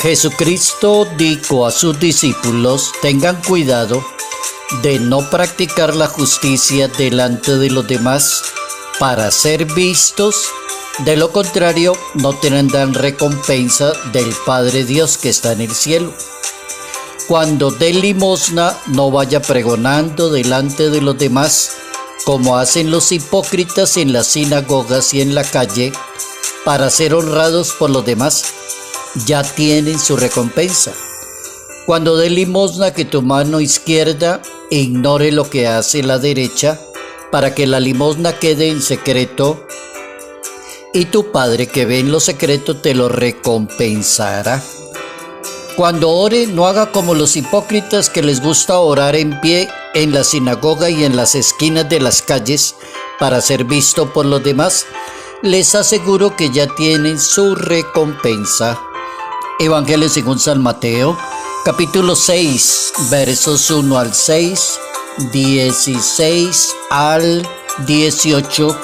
Jesucristo dijo a sus discípulos: tengan cuidado de no practicar la justicia delante de los demás para ser vistos, de lo contrario no tendrán recompensa del Padre Dios que está en el cielo. Cuando dé limosna, no vaya pregonando delante de los demás, como hacen los hipócritas en las sinagogas y en la calle, para ser honrados por los demás. Ya tienen su recompensa. Cuando dé limosna, que tu mano izquierda ignore lo que hace la derecha, para que la limosna quede en secreto, y tu Padre que ve en lo secreto te lo recompensará. Cuando ore, no haga como los hipócritas, que les gusta orar en pie en la sinagoga y en las esquinas de las calles para ser visto por los demás. Les aseguro que ya tienen su recompensa. Evangelio según San Mateo, capítulo 6, versos 1 al 6, 16 al 18.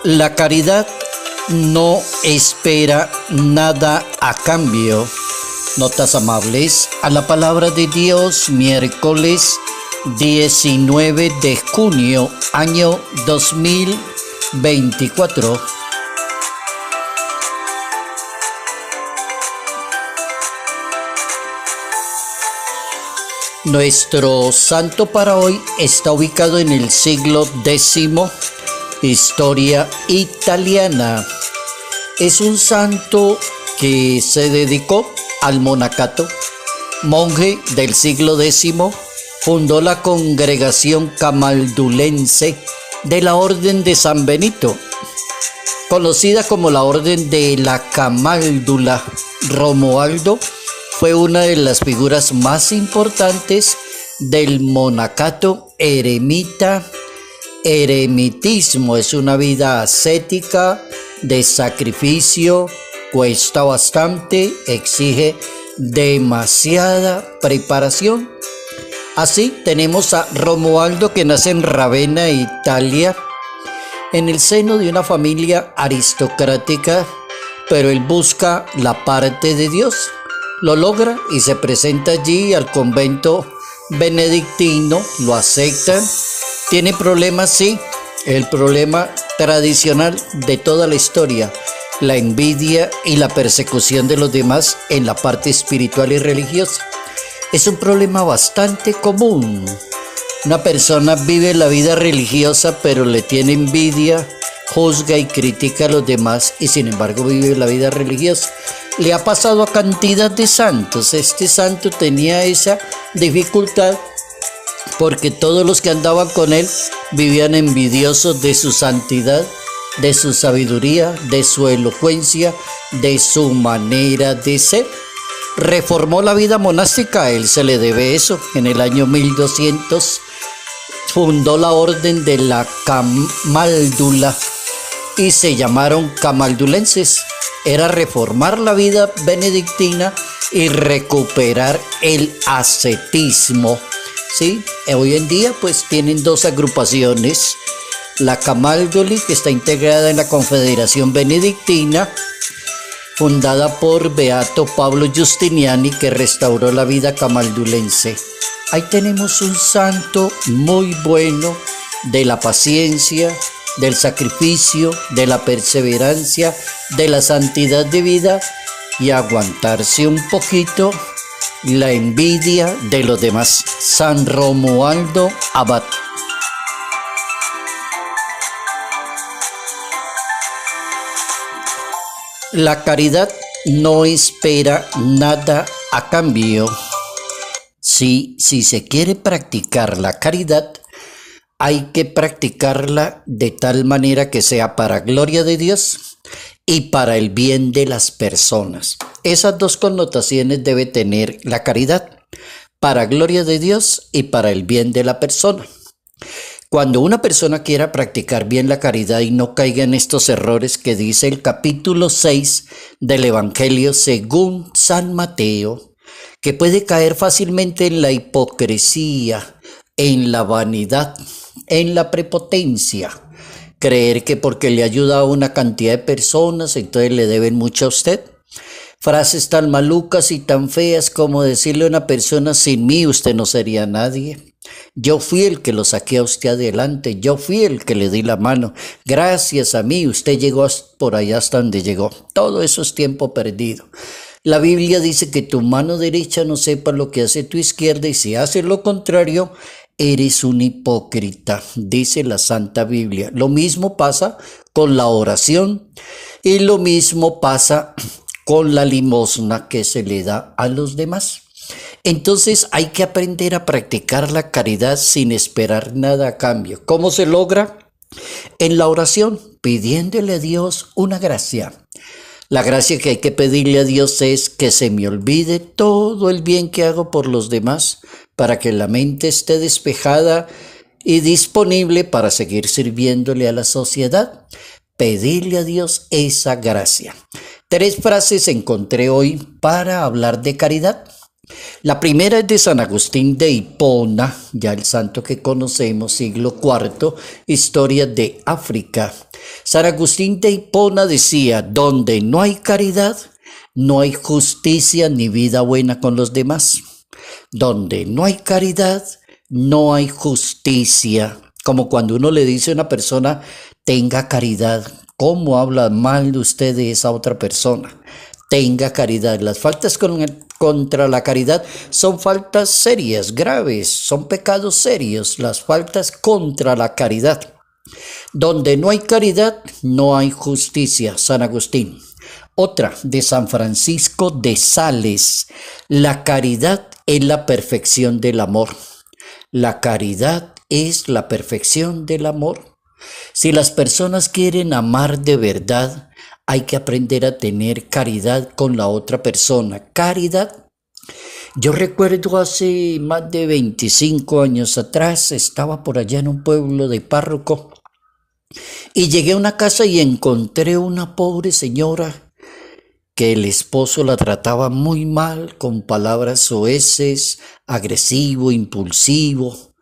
La caridad no espera nada a cambio. Notas amables a la palabra de Dios, miércoles 19 de junio, año 2024. Nuestro santo para hoy está ubicado en el siglo X, historia italiana. Es un santo que se dedicó al monacato. Monje del siglo X, fundó la congregación camaldulense de la Orden de San Benito, conocida como la Orden de la Camáldula. Romualdo fue una de las figuras más importantes del monacato eremita. Eremitismo es una vida ascética de sacrificio, cuesta bastante, exige demasiada preparación. Así tenemos a Romualdo, que nace en Ravenna, Italia, en el seno de una familia aristocrática, pero él busca la parte de Dios. Lo logra y se presenta allí al convento benedictino, lo aceptan. ¿Tiene problemas? Sí, el problema tradicional de toda la historia, la envidia y la persecución de los demás en la parte espiritual y religiosa. Es un problema bastante común. Una persona vive la vida religiosa, pero le tiene envidia, juzga y critica a los demás, y sin embargo vive la vida religiosa. Le ha pasado a cantidad de santos. Este santo tenía esa dificultad, porque todos los que andaban con él vivían envidiosos de su santidad, de su sabiduría, de su elocuencia, de su manera de ser. Reformó la vida monástica, a él se le debe eso. En el año 1200 fundó la Orden de la Camáldula y se llamaron camaldulenses. Era reformar la vida benedictina y recuperar el ascetismo. Sí, hoy en día pues tienen dos agrupaciones: la Camaldoli, que está integrada en la Confederación Benedictina, fundada por Beato Pablo Giustiniani, que restauró la vida camaldulense. Ahí tenemos un santo muy bueno de la paciencia, del sacrificio, de la perseverancia, de la santidad de vida y aguantarse un poquito la envidia de los demás. San Romualdo Abad. La caridad no espera nada a cambio. Si se quiere practicar la caridad, hay que practicarla de tal manera que sea para gloria de Dios y para el bien de las personas. Esas dos connotaciones debe tener la caridad: para gloria de Dios y para el bien de la persona. Cuando una persona quiera practicar bien la caridad y no caiga en estos errores que dice el capítulo 6 del Evangelio según San Mateo, que puede caer fácilmente en la hipocresía, en la vanidad, en la prepotencia, creer que porque le ayuda a una cantidad de personas, entonces le deben mucho a usted. Frases tan malucas y tan feas como decirle a una persona: sin mí usted no sería nadie. Yo fui el que lo saqué a usted adelante, yo fui el que le di la mano. Gracias a mí usted llegó por allá hasta donde llegó. Todo eso es tiempo perdido. La Biblia dice que tu mano derecha no sepa lo que hace tu izquierda, y si haces lo contrario, eres un hipócrita, dice la Santa Biblia. Lo mismo pasa con la oración y lo mismo pasa con la limosna que se le da a los demás. Entonces hay que aprender a practicar la caridad sin esperar nada a cambio. ¿Cómo se logra? En la oración, pidiéndole a Dios una gracia. La gracia que hay que pedirle a Dios es que se me olvide todo el bien que hago por los demás, para que la mente esté despejada y disponible para seguir sirviéndole a la sociedad. Pedirle a Dios esa gracia. 3 frases encontré hoy para hablar de caridad. La primera es de San Agustín de Hipona, ya el santo que conocemos, siglo IV, historia de África. San Agustín de Hipona decía: donde no hay caridad, no hay justicia ni vida buena con los demás. Donde no hay caridad, no hay justicia. Como cuando uno le dice a una persona: tenga caridad. ¿Cómo habla mal de usted de esa otra persona? Tenga caridad. Las faltas contra la caridad son faltas serias, graves, son pecados serios, las faltas contra la caridad. Donde no hay caridad, no hay justicia. San Agustín. Otra de San Francisco de Sales: la caridad es la perfección del amor. La caridad es la perfección del amor. Si las personas quieren amar de verdad, hay que aprender a tener caridad con la otra persona. Caridad. Yo recuerdo hace más de 25 años atrás, estaba por allá en un pueblo de párroco y llegué a una casa y encontré una pobre señora que el esposo la trataba muy mal, con palabras soeces, agresivo, impulsivo.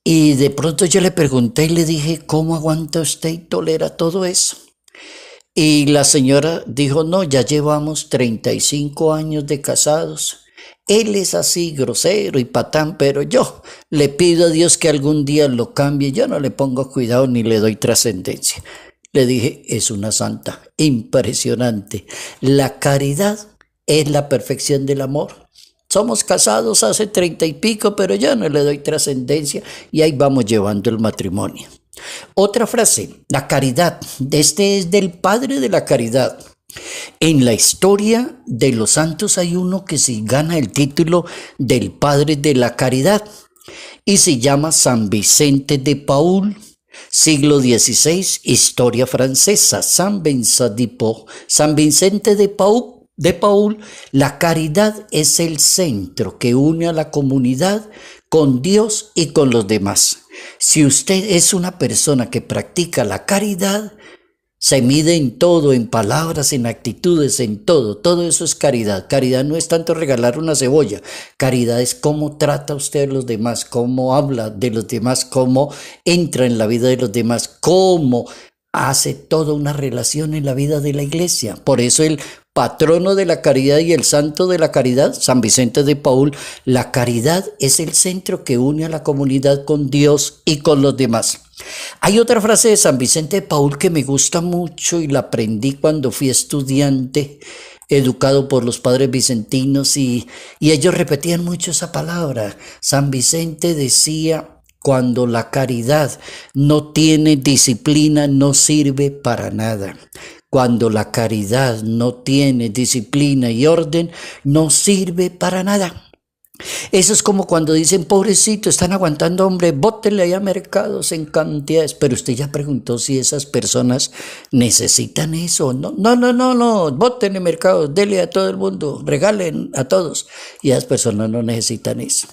Y de pronto yo le pregunté y le dije: ¿cómo aguanta usted y tolera todo eso? Y la señora dijo: no, ya llevamos 35 años de casados. Él es así, grosero y patán, pero yo le pido a Dios que algún día lo cambie. Yo no le pongo cuidado ni le doy trascendencia. Le dije: es una santa, impresionante. La caridad es la perfección del amor. Somos casados hace 30 y pico, pero yo no le doy trascendencia y ahí vamos llevando el matrimonio. Otra frase: la caridad. Este es del padre de la caridad. En la historia de los santos hay uno que se gana el título del padre de la caridad y se llama San Vicente de Paul, siglo XVI, historia francesa. San Vicente de Paul, la caridad es el centro que une a la comunidad con Dios y con los demás. Si usted es una persona que practica la caridad, se mide en todo, en palabras, en actitudes, en todo. Todo eso es caridad. Caridad no es tanto regalar una cebolla. Caridad es cómo trata usted a los demás, cómo habla de los demás, cómo entra en la vida de los demás, cómo hace toda una relación en la vida de la iglesia. Por eso el patrono de la caridad y el santo de la caridad, San Vicente de Paul, la caridad es el centro que une a la comunidad con Dios y con los demás. Hay otra frase de San Vicente de Paul que me gusta mucho y la aprendí cuando fui estudiante, educado por los padres vicentinos, y ellos repetían mucho esa palabra. San Vicente decía: cuando la caridad no tiene disciplina, no sirve para nada. Cuando la caridad no tiene disciplina y orden, no sirve para nada. Eso es como cuando dicen: pobrecito, están aguantando, hombre, bótenle ahí a mercados en cantidades. Pero usted ya preguntó si esas personas necesitan eso. No, bótenle mercados, dele a todo el mundo, regalen a todos. Y esas personas no necesitan eso.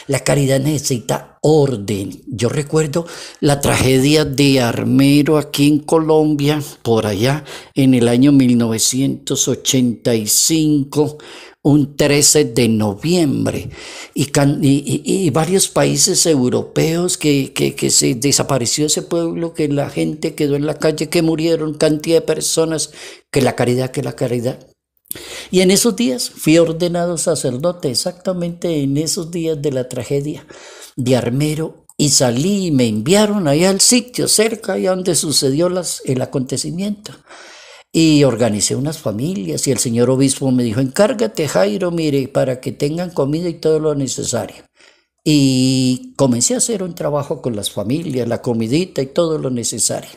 La caridad necesita orden. Yo recuerdo la tragedia de Armero aquí en Colombia, por allá en el año 1985. un 13 de noviembre y varios países europeos que se desapareció ese pueblo, que la gente quedó en la calle, que murieron cantidad de personas, que la caridad, que la caridad. Y en esos días fui ordenado sacerdote, exactamente en esos días de la tragedia de Armero, y salí y me enviaron allá al sitio cerca, allá donde sucedió el acontecimiento. Y organicé unas familias y el señor obispo me dijo, encárgate, Jairo, mire, para que tengan comida y todo lo necesario. Y comencé a hacer un trabajo con las familias, la comidita y todo lo necesario.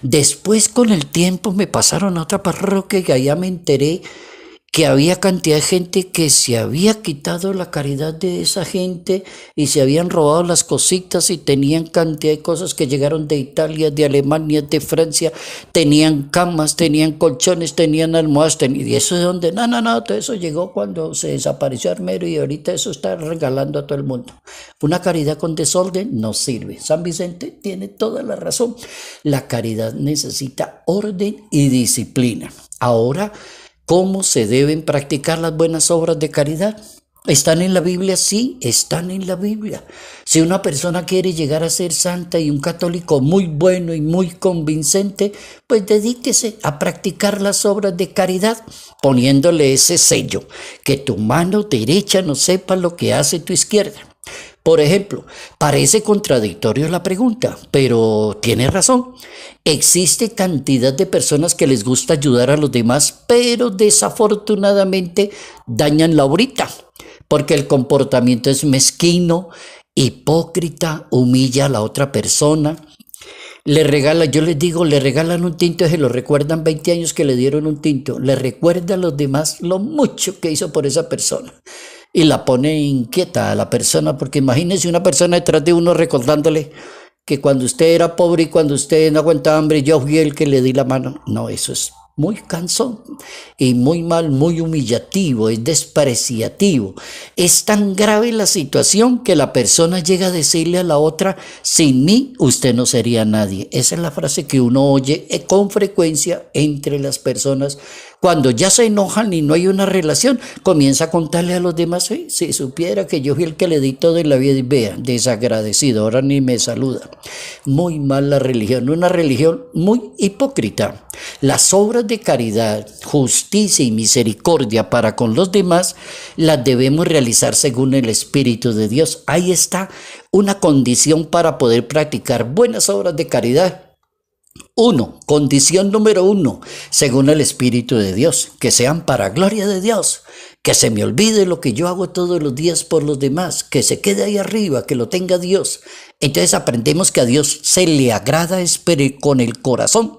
Después, con el tiempo, me pasaron a otra parroquia y allá me enteré que había cantidad de gente que se había quitado la caridad de esa gente y se habían robado las cositas y tenían cantidad de cosas que llegaron de Italia, de Alemania, de Francia, tenían camas, tenían colchones, tenían almohadas, ¿y eso de dónde? No, todo eso llegó cuando se desapareció Armero y ahorita eso está regalando a todo el mundo. Una caridad con desorden no sirve. San Vicente tiene toda la razón. La caridad necesita orden y disciplina. Ahora, ¿cómo se deben practicar las buenas obras de caridad? ¿Están en la Biblia? Sí, están en la Biblia. Si una persona quiere llegar a ser santa y un católico muy bueno y muy convincente, pues dedíquese a practicar las obras de caridad, poniéndole ese sello, que tu mano derecha no sepa lo que hace tu izquierda. Por ejemplo, parece contradictorio la pregunta, pero tiene razón. Existe cantidad de personas que les gusta ayudar a los demás, pero desafortunadamente dañan la horita, porque el comportamiento es mezquino, hipócrita, humilla a la otra persona. Yo les digo, le regalan un tinto y se lo recuerdan 20 años que le dieron un tinto. Le recuerda a los demás lo mucho que hizo por esa persona. Y la pone inquieta a la persona, porque imagínense una persona detrás de uno recordándole que cuando usted era pobre y cuando usted no aguantaba hambre, yo fui el que le di la mano. No, eso es muy cansón y muy mal, muy humillativo, es despreciativo. Es tan grave la situación que la persona llega a decirle a la otra, sin mí usted no sería nadie. Esa es la frase que uno oye con frecuencia entre las personas. Cuando ya se enojan y no hay una relación, comienza a contarle a los demás, si supiera que yo fui el que le di todo en la vida, y vea, desagradecido, ahora ni me saluda. Muy mal la religión, una religión muy hipócrita. Las obras de caridad, justicia y misericordia para con los demás las debemos realizar según el Espíritu de Dios. Ahí está una condición para poder practicar buenas obras de caridad. Condición número 1, según el Espíritu de Dios, que sean para gloria de Dios, que se me olvide lo que yo hago todos los días por los demás, que se quede ahí arriba, que lo tenga Dios. Entonces aprendemos que a Dios se le agrada con el corazón,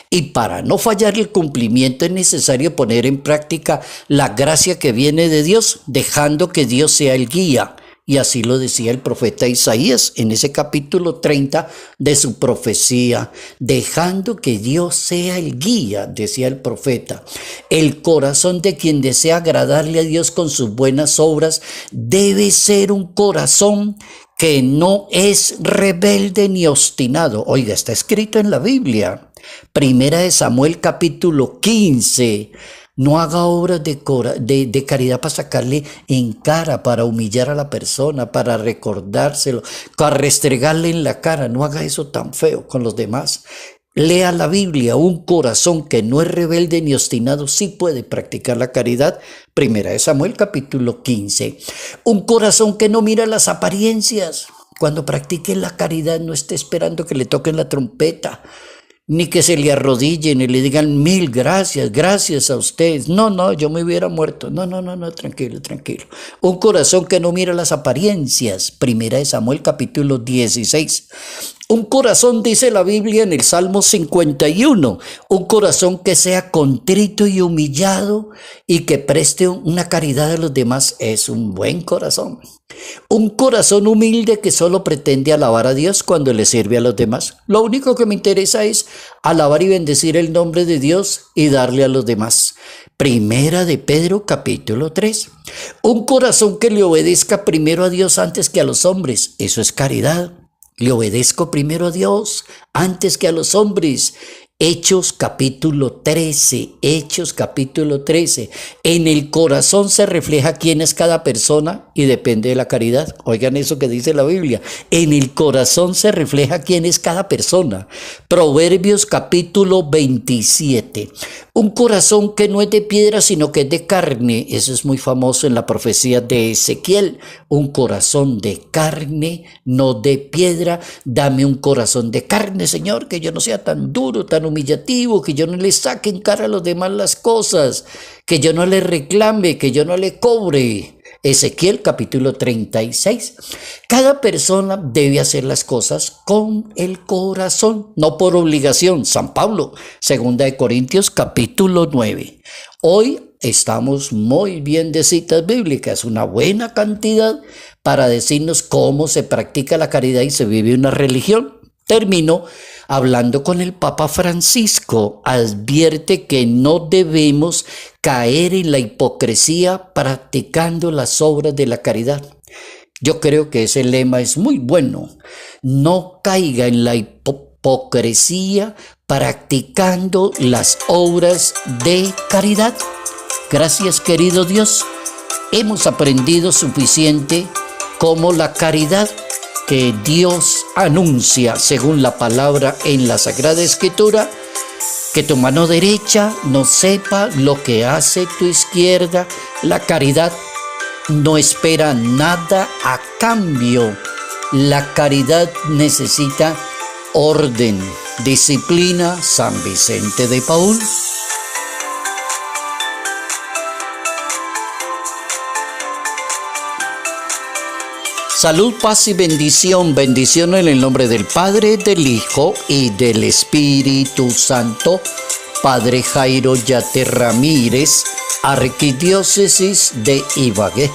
y para no fallar el cumplimiento es necesario poner en práctica la gracia que viene de Dios, dejando que Dios sea el guía. Y así lo decía el profeta Isaías en ese capítulo 30 de su profecía, dejando que Dios sea el guía, decía el profeta. El corazón de quien desea agradarle a Dios con sus buenas obras debe ser un corazón que no es rebelde ni obstinado. Oiga, está escrito en la Biblia. Primera de Samuel capítulo 15. No haga obras de caridad para sacarle en cara, para humillar a la persona, para recordárselo, para restregarle en la cara. No haga eso tan feo con los demás. Lea la Biblia. Un corazón que no es rebelde ni obstinado sí puede practicar la caridad. Primera de Samuel capítulo 15. Un corazón que no mira las apariencias. Cuando practique la caridad no esté esperando que le toquen la trompeta, ni que se le arrodillen y le digan 1000 gracias, gracias a ustedes. No, yo me hubiera muerto. No, tranquilo. Un corazón que no mira las apariencias. Primera de Samuel capítulo 16. Un corazón, dice la Biblia en el Salmo 51, un corazón que sea contrito y humillado y que preste una caridad a los demás es un buen corazón. Un corazón humilde que solo pretende alabar a Dios cuando le sirve a los demás. Lo único que me interesa es alabar y bendecir el nombre de Dios y darle a los demás. Primera de Pedro capítulo 3. Un corazón que le obedezca primero a Dios antes que a los hombres. Eso es caridad. Le obedezco primero a Dios antes que a los hombres. Hechos capítulo 13, Hechos capítulo 13. En el corazón se refleja quién es cada persona y depende de la caridad. Oigan eso que dice la Biblia. En el corazón se refleja quién es cada persona. Proverbios capítulo 27. Un corazón que no es de piedra sino que es de carne. Eso es muy famoso en la profecía de Ezequiel. Un corazón de carne, no de piedra. Dame un corazón de carne, Señor, que yo no sea tan duro, tan humillativo, que yo no le saque en cara a los demás las cosas, que yo no le reclame, que yo no le cobre. Ezequiel capítulo 36. Cada persona debe hacer las cosas con el corazón, no por obligación. San Pablo, 2 Corintios capítulo 9. Hoy estamos muy bien de citas bíblicas, una buena cantidad para decirnos cómo se practica la caridad y se vive una religión. Termino hablando con el Papa Francisco. Advierte que no debemos caer en la hipocresía practicando las obras de la caridad. Yo creo que ese lema es muy bueno. No caiga en la hipocresía practicando las obras de caridad. Gracias, querido Dios. Hemos aprendido suficiente como la caridad que Dios anuncia según la palabra en la Sagrada Escritura, que tu mano derecha no sepa lo que hace tu izquierda. La caridad no espera nada a cambio. La caridad necesita orden, disciplina. San Vicente de Paúl. Salud, paz y bendición. Bendición en el nombre del Padre, del Hijo y del Espíritu Santo. Padre Jairo Yate Ramírez, Arquidiócesis de Ibagué.